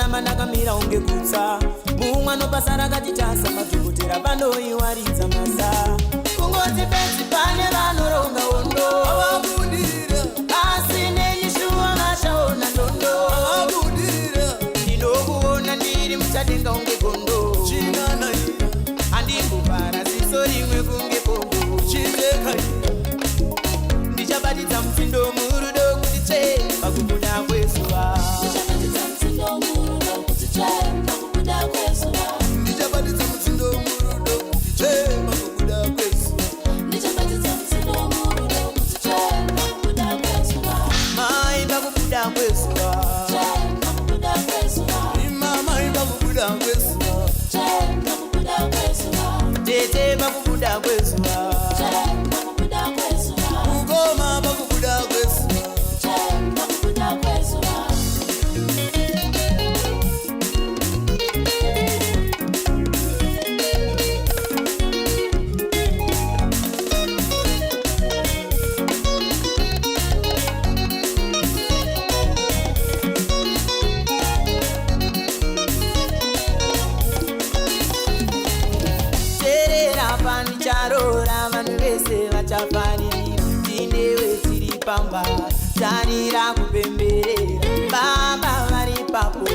ndararama ndakamira unge kutsa. Mumwe anopasa rakatitasa madhokotera vanoiwaridza masa. Kungoti penzi pane vanoronga hondo asi nenyishuwa vashaona ndondo. Ndinokuona ndiri muchadenga unge gondo. Handinguvara ziso rimwe kunge pongo. Ndichabatidza mutindo murudo kuti tsve pakubuda kwezuva. Mai pakubuda kwezuva. Tete pakubuda kwezuva. Kugoma pakubuda kwezuva. Charora vanhu vese vachafarira. Ndinewe tiri pamba tarira kupemberera. Baba vari papo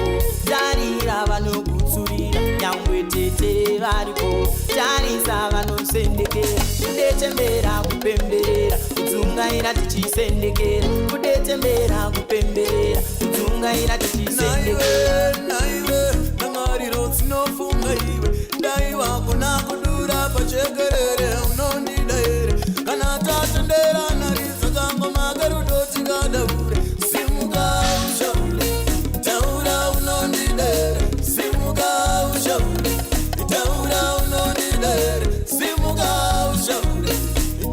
tarira vanogutsurira. Nyangwe tete varipo tarisa vanosendekera. Kudechembera kupemberera kudzungaira tichisendekera. Kudechembera kupemberera kudzungaira tichisendekera. Naiwe namariro dzinofunga iwe dai wako nakudura pachekerere unondida here kana tatendera nariza kango magarudo tikadaure. Simuka ushaure taura unondida here. Simuka ushaure taura unondida here. Simuka ushaure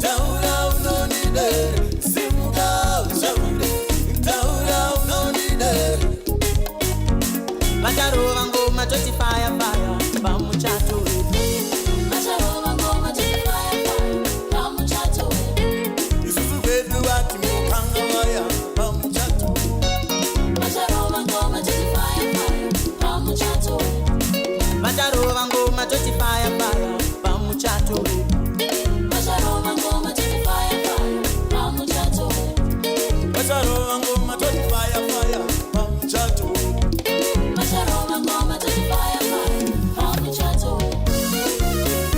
taura unondida here. Simuka ushaure taura unondida here. Vacharova ngoma toti fire fire pamuchato wedu. Vacharova ngoma toti fire fire pamuchato wedu. Isusu vedu vati mukanga vaya pamuchato wedu. Vacharova ngoma toti fire fire pamuchato wedu. Vacharova ngoma toti fire fire pamuchato wedu. Vacharova ngoma toti fire fire pamuchato wedu. Vacharova ngoma toti fire fire pamuchato wedu. Vacharova ngoma toti fire fire pamuchato wedu.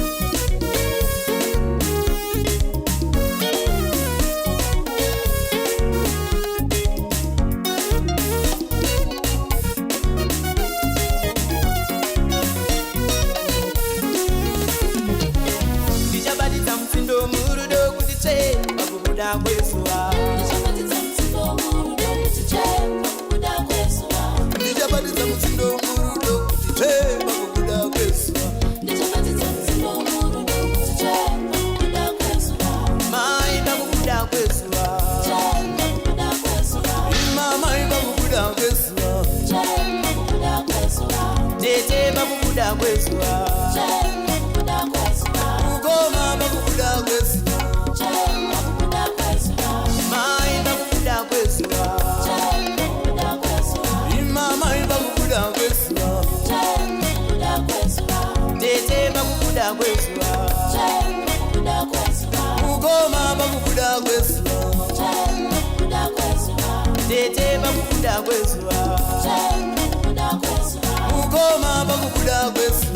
Ndichabatidza mutindo murudo kuti tsve pakubuda kwezuva. Ndichabatidza mutindo murudo kuti tsve pakubuda kwezuva. Ndichabatidza mutindo murudo kuti tsve pakubuda kwezuva. Ndichabatidza mutindo murudo kuti tsve pakubuda kwezuva. Mai pakubuda kwezuva. Tsve pakubuda kwezuva. Imamai pakubuda kwezuva. Tsve pakubuda kwezuva. Tete pakubuda kwezuva. Tsve pakubuda kwezuva. Kugoma pakubuda kwezuva. Tsve pakubuda kwezuva. Mai pakubuda kwezuva. Tsve pakubuda kwezuva. Imamai pakubuda kwezuva. Tsve pakubuda kwezuva. Tete pakubuda kwezuva. Tsve pakubuda kwezuva. Kugoma pakubuda kwezuva. Tsve pakubuda kwezuva. Tete pakubuda kwezuva. Tsve pakubuda kwezuva. Kugoma pakubuda kwezuva.